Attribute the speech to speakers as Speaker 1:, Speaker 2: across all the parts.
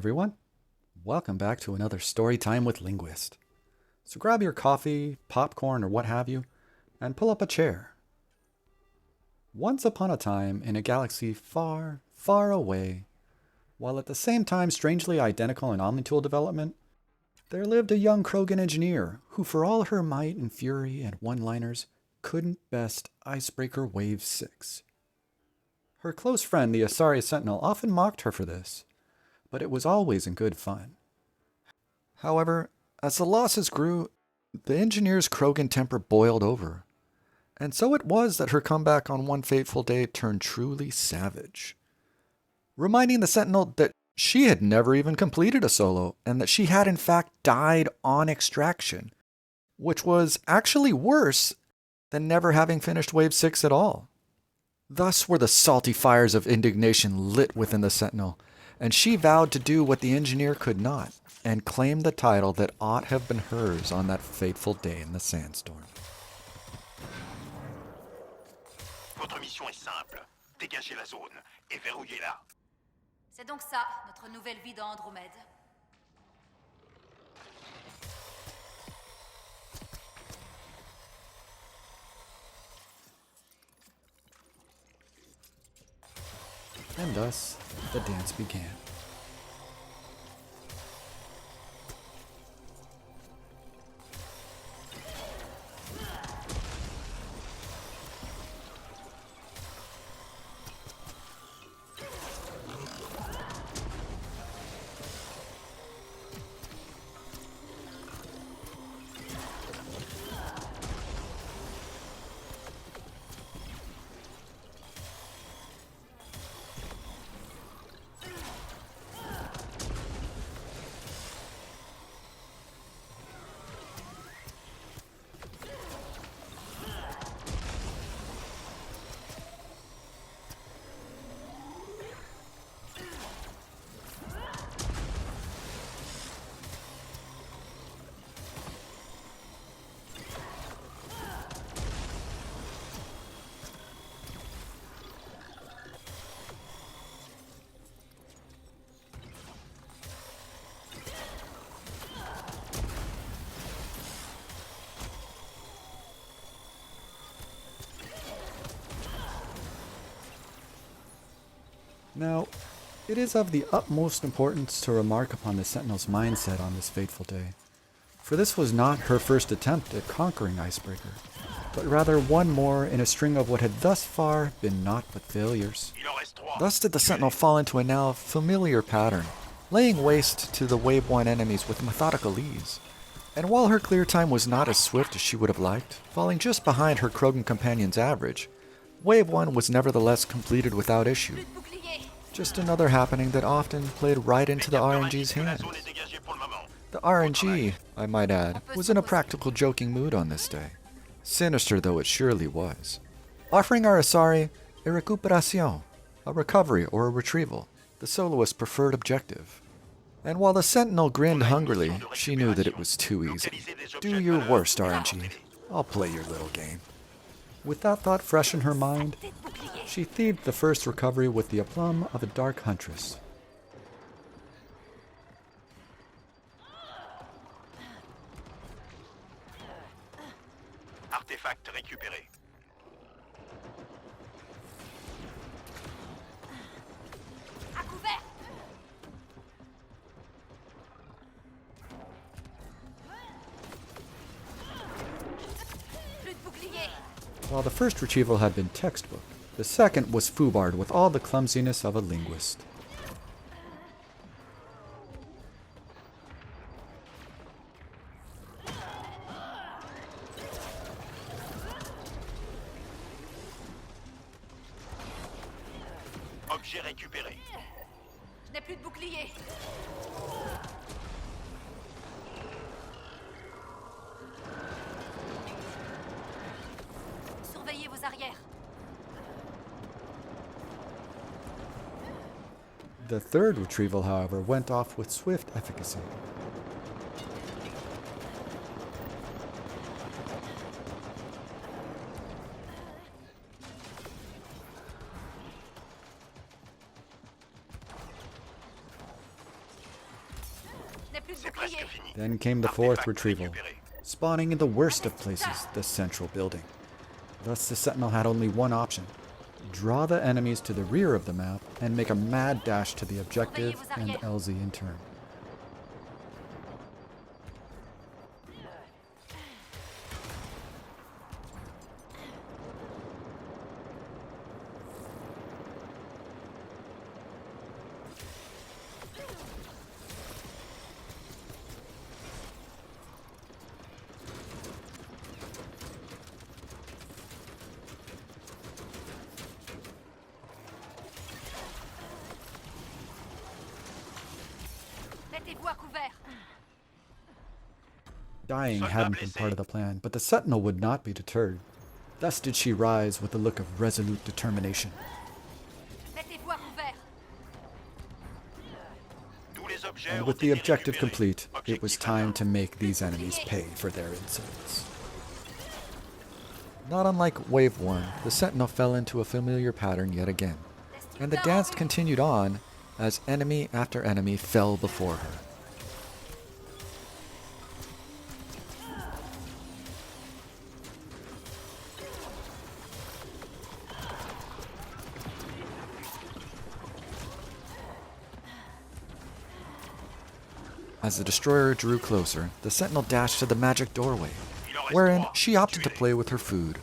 Speaker 1: everyone. Welcome back to another Storytime with Linguist. So grab your coffee, popcorn, or what have you, and pull up a chair. Once upon a time, in a galaxy far, far away, while at the same time strangely identical in omnitool development, there lived a young Krogan engineer who, for all her might and fury and one-liners, couldn't best Icebreaker Wave 6. Her close friend, the Asari Sentinel, often mocked her for this, but it was always in good fun. However, as the losses grew, the engineer's Krogan temper boiled over, and so it was that her comeback on one fateful day turned truly savage, reminding the Sentinel that she had never even completed a solo, and that she had in fact died on extraction, which was actually worse than never having finished Wave 6 at all. Thus were the salty fires of indignation lit within the Sentinel, and she vowed to do what the engineer could not, and claim the title that ought have been hers on that fateful day in the sandstorm.
Speaker 2: Votre mission est simple. Dégagez la zone et verrouillez-la.
Speaker 3: C'est donc ça, notre nouvelle vie dans Andromède.
Speaker 1: And thus, the dance began. Now, it is of the utmost importance to remark upon the Sentinel's mindset on this fateful day, for this was not her first attempt at conquering Icebreaker, but rather one more in a string of what had thus far been naught but failures. Thus did the Sentinel fall into a now familiar pattern, laying waste to the Wave 1 enemies with methodical ease. And while her clear time was not as swift as she would have liked, falling just behind her Krogan companion's average, Wave 1 was nevertheless completed without issue. Just another happening that often played right into the RNG's hand. The RNG, I might add, was in a practical joking mood on this day, sinister though it surely was, offering our Asari a recuperación, a recovery or a retrieval, the soloist's preferred objective. And while the Sentinel grinned hungrily, she knew that it was too easy. Do your worst, RNG. I'll play your little game. With that thought fresh in her mind, she thieved the first recovery with the aplomb of a dark huntress.
Speaker 2: Artefact récupéré.
Speaker 3: À couvert! Plus de boucliers!
Speaker 1: While the first retrieval had been textbook, the second was foobarred with all the clumsiness of a linguist.
Speaker 2: Objet récupéré.
Speaker 3: Je n'ai plus de boucliers! Surveillez vos arrières!
Speaker 1: The third retrieval, however, went off with swift efficacy.
Speaker 2: C'est presque fini.
Speaker 1: Then came the fourth
Speaker 2: Artefact
Speaker 1: retrieval,
Speaker 2: récupéré.
Speaker 1: spawning in the worst of places, the central building. Thus the Sentinel had only one option: draw the enemies to the rear of the map and make a mad dash to the objective and LZ in turn.
Speaker 3: Mettez-vous à couvert.
Speaker 1: Dying hadn't been part of the plan, but the Sentinel would not be deterred. Thus did she rise with a look of resolute determination.
Speaker 3: Mettez-vous à couvert.
Speaker 2: Tous les objets
Speaker 1: And
Speaker 2: ont
Speaker 1: with the
Speaker 2: été
Speaker 1: objective
Speaker 2: récupérés.
Speaker 1: complete, it was
Speaker 2: Objectif
Speaker 1: time
Speaker 2: atteint.
Speaker 1: to make these enemies pay for their insolence. Not unlike Wave 1, the Sentinel fell into a familiar pattern yet again, and the dance continued on as enemy after enemy fell before her. As the destroyer drew closer, the Sentinel dashed to the magic doorway, wherein she opted to play with her food,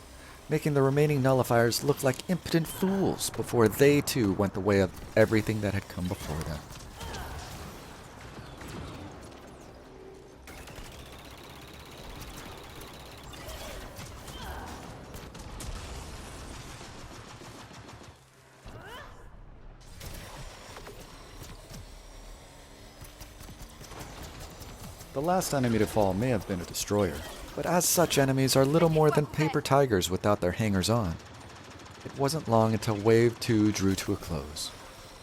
Speaker 1: making the remaining nullifiers look like impotent fools before they too went the way of everything that had come before them. The last enemy to fall may have been a destroyer, but as such enemies are little more than paper tigers without their hangers-on. It wasn't long until Wave 2 drew to a close.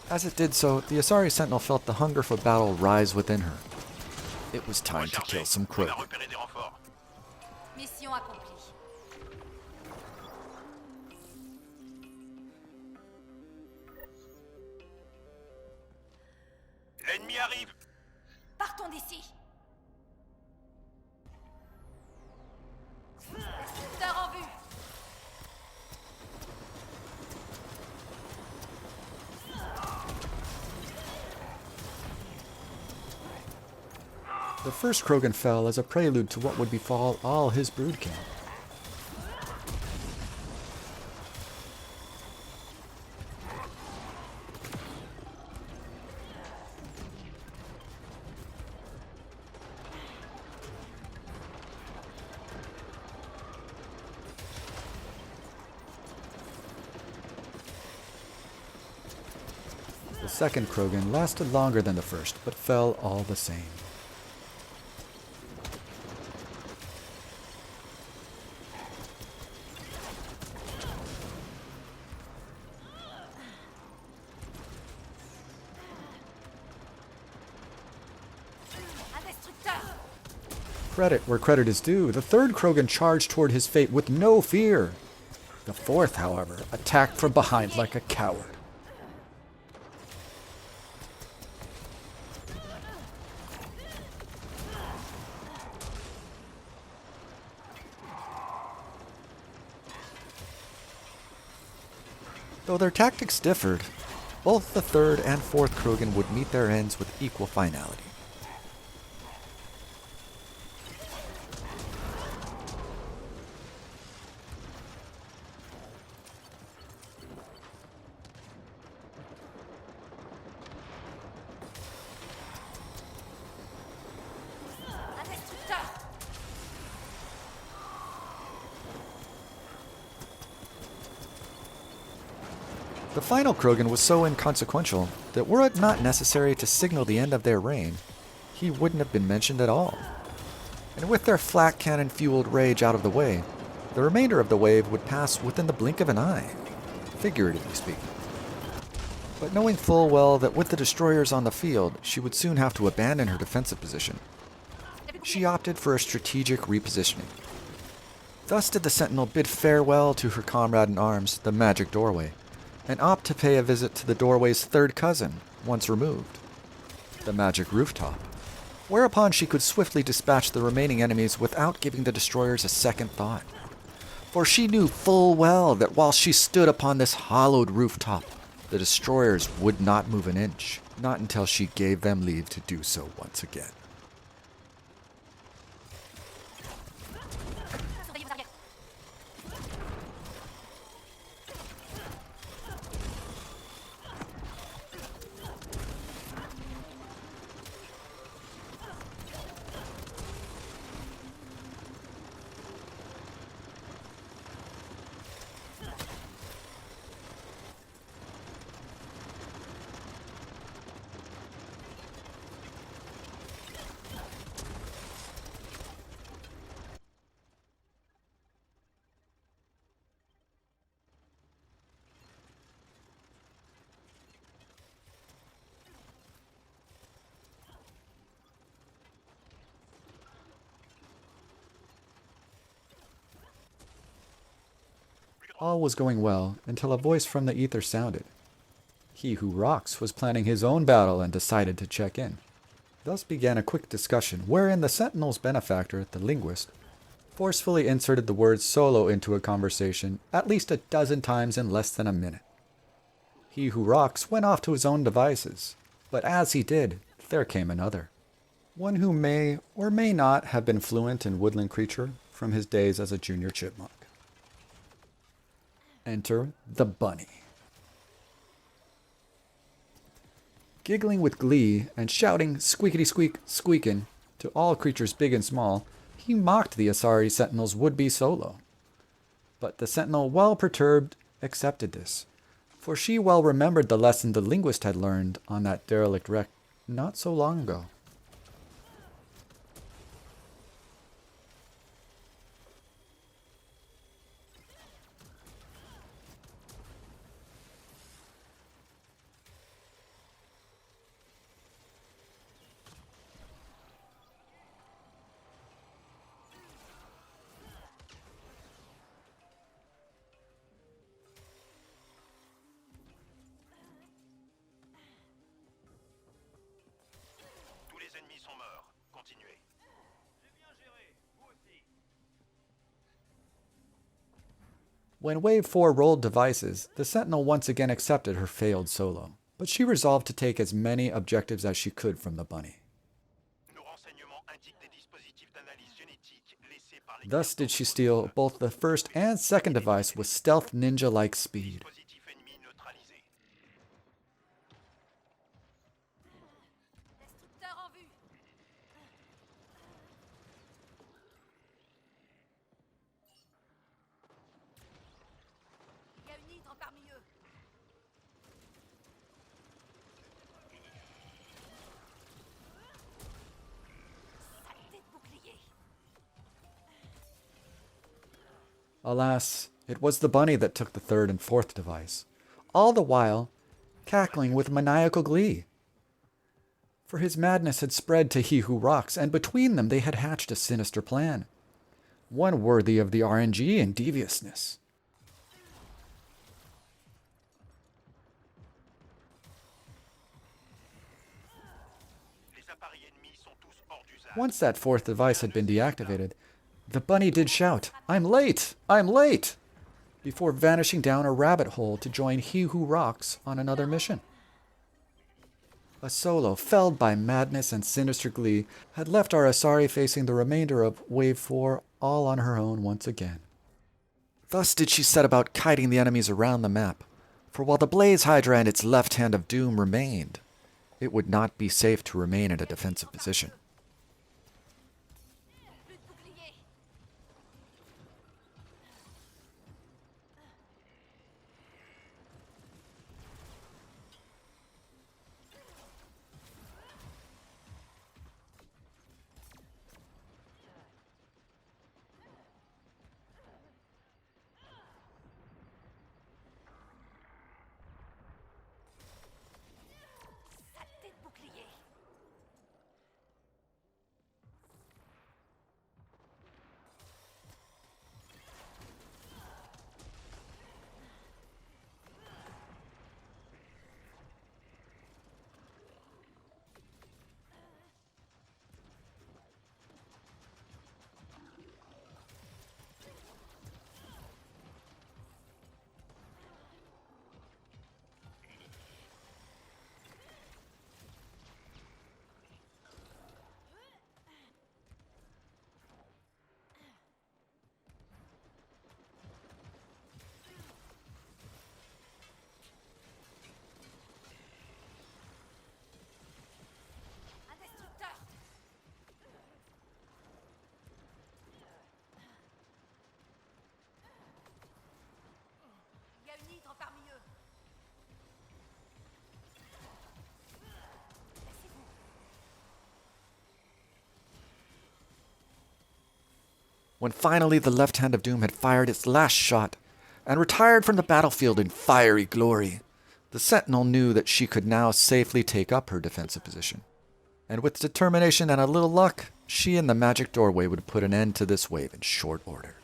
Speaker 1: As it did so, the Asari Sentinel felt the hunger for battle rise within her. It was time to kill some
Speaker 2: On
Speaker 1: crow.
Speaker 2: a repéré des renforts.
Speaker 3: Mission accomplie.
Speaker 2: L'ennemi arrive.
Speaker 3: Partons d'ici. Destructeur en vue.
Speaker 1: The first Krogan fell as a prelude to what would befall all his brood camp. The second Krogan lasted longer than the first, but fell all the same.
Speaker 3: Un destructeur.
Speaker 1: Credit where credit is due, the third Krogan charged toward his fate with no fear. The fourth, however, attacked from behind like a coward. Though their tactics differed, both the third and fourth Krogan would meet their ends with equal finality.
Speaker 3: Un destructeur.
Speaker 1: The final Krogan was so inconsequential that were it not necessary to signal the end of their reign, he wouldn't have been mentioned at all. And with their flak cannon-fueled rage out of the way, the remainder of the wave would pass within the blink of an eye, figuratively speaking. But knowing full well that with the destroyers on the field, she would soon have to abandon her defensive position, she opted for a strategic repositioning. Thus did the Sentinel bid farewell to her comrade in arms, the magic doorway, and opt to pay a visit to the doorway's third cousin, once removed, the magic rooftop. whereupon she could swiftly dispatch the remaining enemies without giving the destroyers a second thought. For she knew full well that while she stood upon this hollowed rooftop, the destroyers would not move an inch, not until she gave them leave to do so once again.
Speaker 3: Surveillez vos arrières.
Speaker 1: All was going well until a voice from the ether sounded. He who rocks was planning his own battle and decided to check in. Thus began a quick discussion wherein the Sentinel's benefactor, the Linguist, forcefully inserted the word solo into a conversation at least a dozen times in less than a minute. He who rocks went off to his own devices, but as he did, there came another. One who may or may not have been fluent in woodland creature from his days as a junior chipmunk. Enter the bunny. Giggling with glee and shouting squeakity squeak squeakin' to all creatures big and small, he mocked the Asari Sentinel's would-be solo. But the Sentinel, well perturbed, accepted this, for she well remembered the lesson the Linguist had learned on that derelict wreck not so long ago.
Speaker 2: Tous les ennemis sont morts. Continuez.
Speaker 1: When Wave 4 rolled devices, the Sentinel once again accepted her failed solo, but she resolved to take as many objectives as she could from the bunny.
Speaker 2: Nos renseignements indiquent des dispositifs d'analyse génétique laissés par les
Speaker 1: Thus did she steal both the first and second device with stealth ninja-like speed.
Speaker 2: dispositifs ennemis neutralisés.
Speaker 3: Destructeur en vue. Il y a une hydre parmi eux. Saleté de bouclier.
Speaker 1: Alas, it was the bunny that took the third and fourth device, all the while cackling with maniacal glee. For his madness had spread to He Who Rocks, and between them they had hatched a sinister plan, one worthy of the RNG and deviousness.
Speaker 2: Les appareils ennemis sont tous hors d'usage.
Speaker 1: Once that fourth device had been deactivated, the bunny did shout, "I'm late! I'm late!" before vanishing down a rabbit hole to join He Who Rocks on another mission. A solo, felled by madness and sinister glee, had left our Asari facing the remainder of Wave 4 all on her own once again. Thus did she set about kiting the enemies around the map, for while the Blaze Hydra and its left hand of doom remained, it would not be safe to remain in a defensive position.
Speaker 3: Plus de bouclier. Saleté de bouclier.
Speaker 1: When finally the left hand of doom had fired its last shot and retired from the battlefield in fiery glory, the sentinel knew that she could now safely take up her defensive position. And with determination and a little luck, she and the magic doorway would put an end to this wave in short order.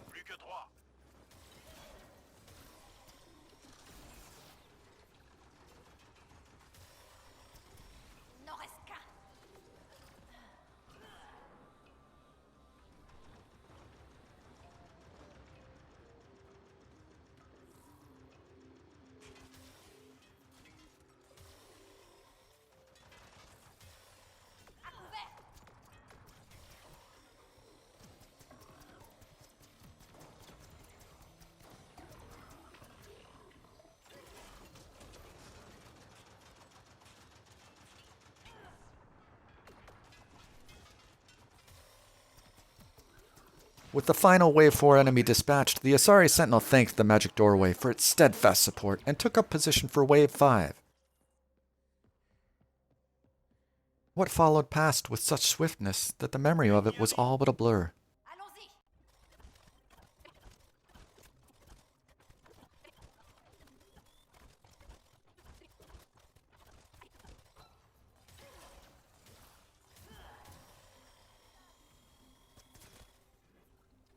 Speaker 2: Plus que 3.
Speaker 3: Il n'en reste qu'un. À couvert.
Speaker 1: With the final Wave 4 enemy dispatched, the Asari Sentinel thanked the magic doorway for its steadfast support and took up position for Wave 5. What followed passed with such swiftness that the memory of it was all but a blur.
Speaker 3: Allons-y.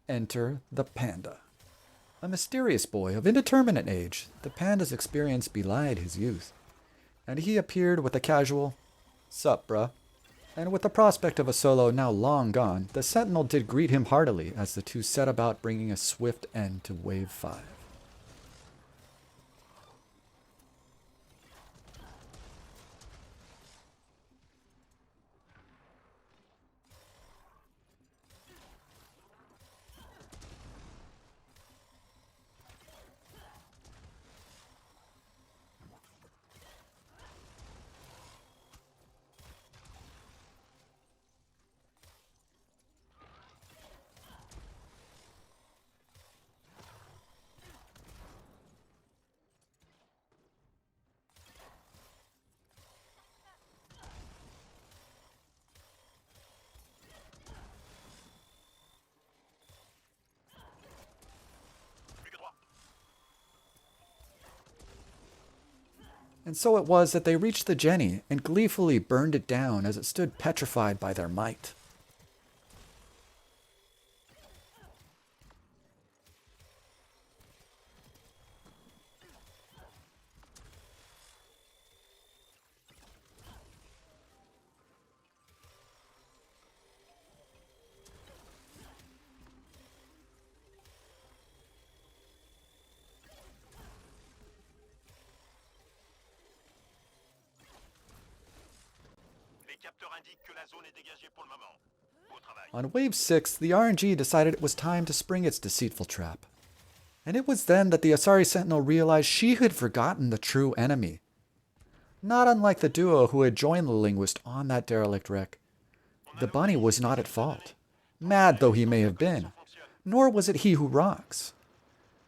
Speaker 1: Enter the Panda. A mysterious boy of indeterminate age, the Panda's experience belied his youth, and he appeared with a casual, "Sup, bruh?" And with the prospect of a solo now long gone, the Sentinel did greet him heartily as the two set about bringing a swift end to Wave 5.
Speaker 2: Plus que 3.
Speaker 1: And so it was that they reached the Jenny and gleefully burned it down as it stood petrified by their might.
Speaker 2: Les capteurs indiquent que la zone est dégagée pour le moment. Beau travail.
Speaker 1: On Wave 6, the RNG decided it was time to spring its deceitful trap. And it was then that the Asari Sentinel realized she had forgotten the true enemy. Not unlike the duo who had joined the Linguist on that derelict wreck, the bunny was not at fault, mad though he may have been, nor was it he who rocks.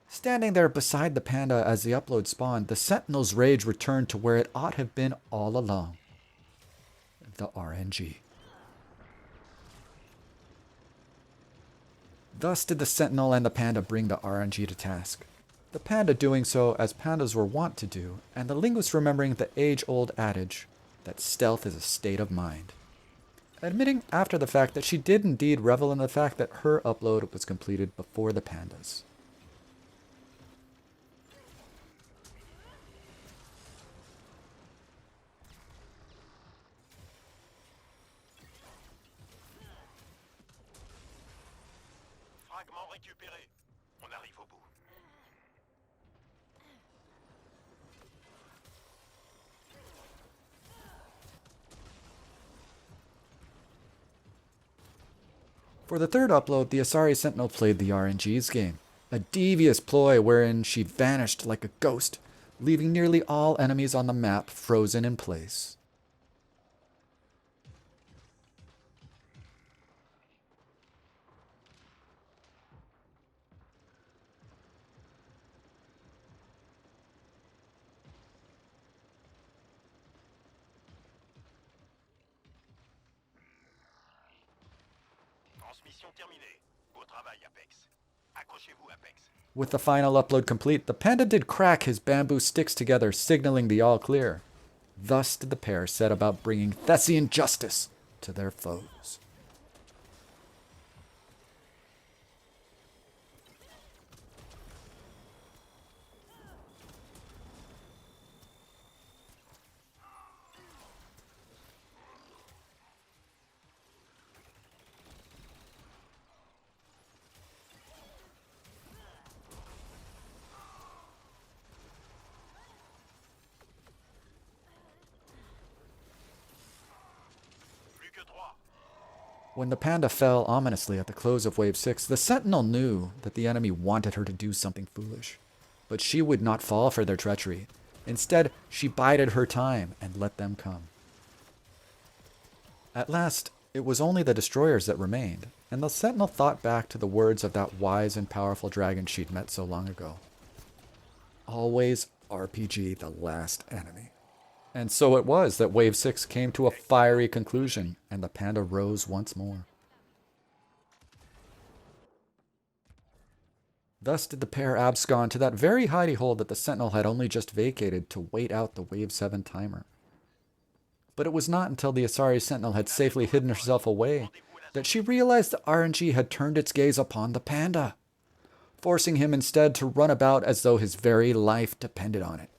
Speaker 1: Standing there beside the Panda as the upload spawned, the Sentinel's rage returned to where it ought have been all along. The RNG. Thus did the Sentinel and the Panda bring the RNG to task. The Panda doing so as pandas were wont to do, and the Linguist remembering the age-old adage that stealth is a state of mind. Admitting after the fact that she did indeed revel in the fact that her upload was completed before the Panda's.
Speaker 2: Fragment récupéré. On arrive au bout.
Speaker 1: For the third upload, the Asari Sentinel played the RNG's game, a devious ploy wherein she vanished like a ghost, leaving nearly all enemies on the map frozen in place.
Speaker 2: Transmission terminée. Beau travail, Apex. Accrochez-vous, Apex.
Speaker 1: With the final upload complete, the panda did crack his bamboo sticks together, signaling the all clear. Thus did the pair set about bringing Thessian justice to their foes.
Speaker 2: Plus que 3.
Speaker 1: When the panda fell ominously at the close of Wave 6, the sentinel knew that the enemy wanted her to do something foolish. But she would not fall for their treachery. Instead, she bided her time and let them come. At last, it was only the destroyers that remained, and the sentinel thought back to the words of that wise and powerful dragon she'd met so long ago. Always RPG the last enemy. And so it was that Wave 6 came to a fiery conclusion, and the panda rose once more. Thus did the pair abscond to that very hidey hole that the sentinel had only just vacated to wait out the Wave 7 timer. But it was not until the Asari sentinel had safely hidden herself away that she realized the RNG had turned its gaze upon the panda, forcing him instead to run about as though his very life depended on it.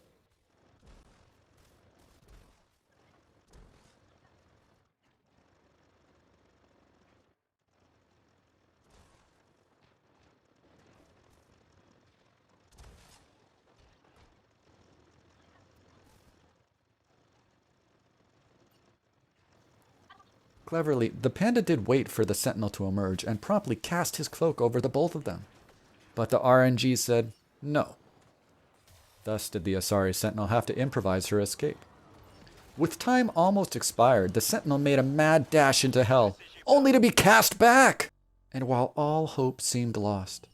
Speaker 1: Cleverly, the panda did wait for the sentinel to emerge and promptly cast his cloak over the both of them. But the RNG said no. Thus did the Asari sentinel have to improvise her escape. With time almost expired, the sentinel made a mad dash into hell, only to be cast back! And while all hope seemed lost,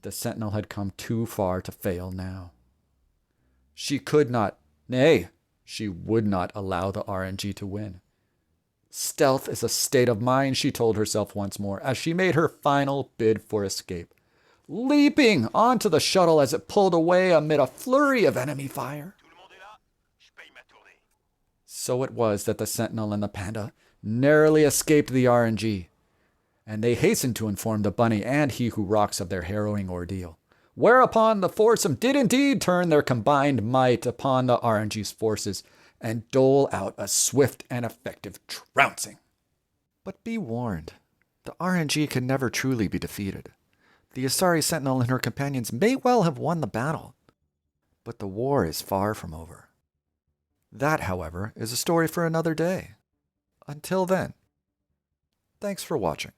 Speaker 1: the sentinel had come too far to fail now. She could not, nay, she would not allow the RNG to win. Stealth is a state of mind, she told herself once more, as she made her final bid for escape, leaping onto the shuttle as it pulled away amid a flurry of enemy fire.
Speaker 2: Tout le monde est là? Je paye ma tournée.
Speaker 1: So it was that the sentinel and the panda narrowly escaped the RNG, and they hastened to inform the bunny and he who rocks of their harrowing ordeal. Whereupon the foursome did indeed turn their combined might upon the RNG's forces and dole out a swift and effective trouncing. But be warned, the RNG can never truly be defeated. The Asari Sentinel and her companions may well have won the battle, but the war is far from over. That, however, is a story for another day. Until then, thanks for watching.